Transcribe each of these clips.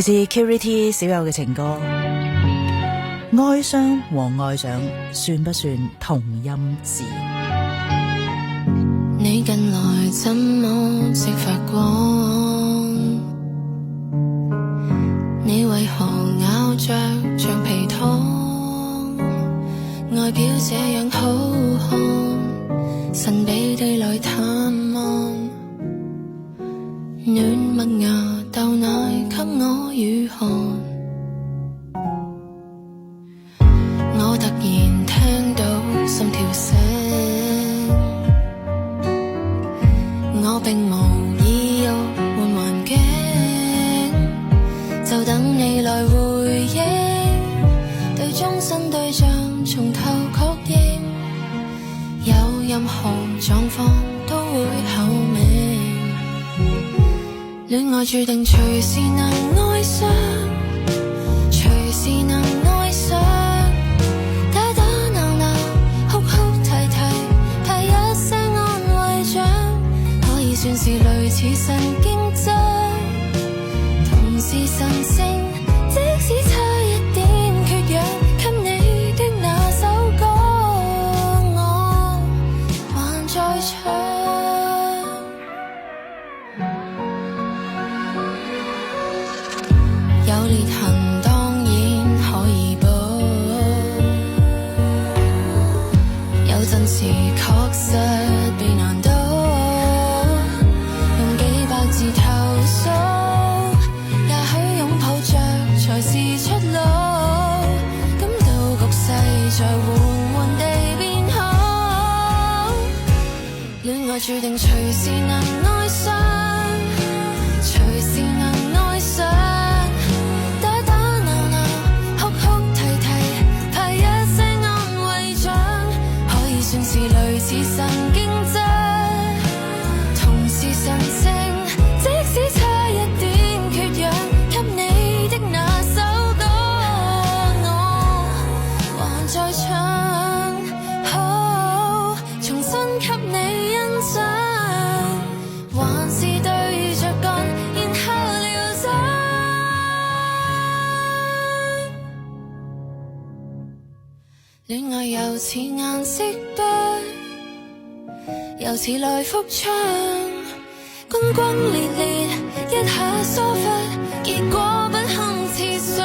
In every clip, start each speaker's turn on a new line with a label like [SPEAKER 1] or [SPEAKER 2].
[SPEAKER 1] 嚟自 Curity 少有嘅情歌，哀傷和愛上算不算同音字？
[SPEAKER 2] 你近來怎麼識發光？你為何咬着橡皮糖？外表這樣好看，神秘地來探望，暖麥芽豆奶給我乳汗。我突然聽到心跳聲，我並無意欲換環境，就等你來回應，對終身對象從頭確認，有任何狀況都會口明。戀愛注定隨時能愛上，隨時能愛上，打打鬧鬧，哭哭啼啼，派一些安慰獎，可以算是類似神經質，同時神聖，即使差一點缺氧，給你的那首歌我還在唱。有裂痕當然可以補，有陣時確實被難倒，用幾百字投訴，也許擁抱着才是出路，感到局勢在緩緩地變好，戀愛注定隨時能愛上，隨時能愛上，算是類似神經質，同時神聖，即使差一點缺氧，給你的那首歌我還在唱，好重新給你欣賞，還是對着幹，然後療傷。戀愛又似顏色筆，又似來福槍，轟轟烈烈，一下疏忽，結果不堪設想，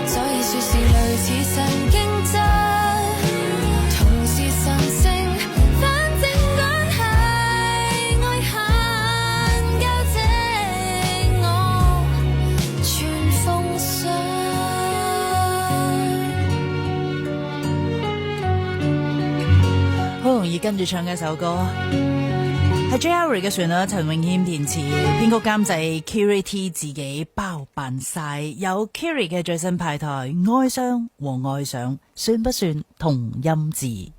[SPEAKER 2] 所以說是類似神經質，同時神聖，反正關係愛恨交織，我全奉上。
[SPEAKER 1] 好容易跟住唱嘅一首歌，係 Jerry 嘅旋律，陳詠謙填詞，編曲監製 Curity 自己包辦晒。有 Curry 嘅最新派台，哀傷和愛上算不算同音字？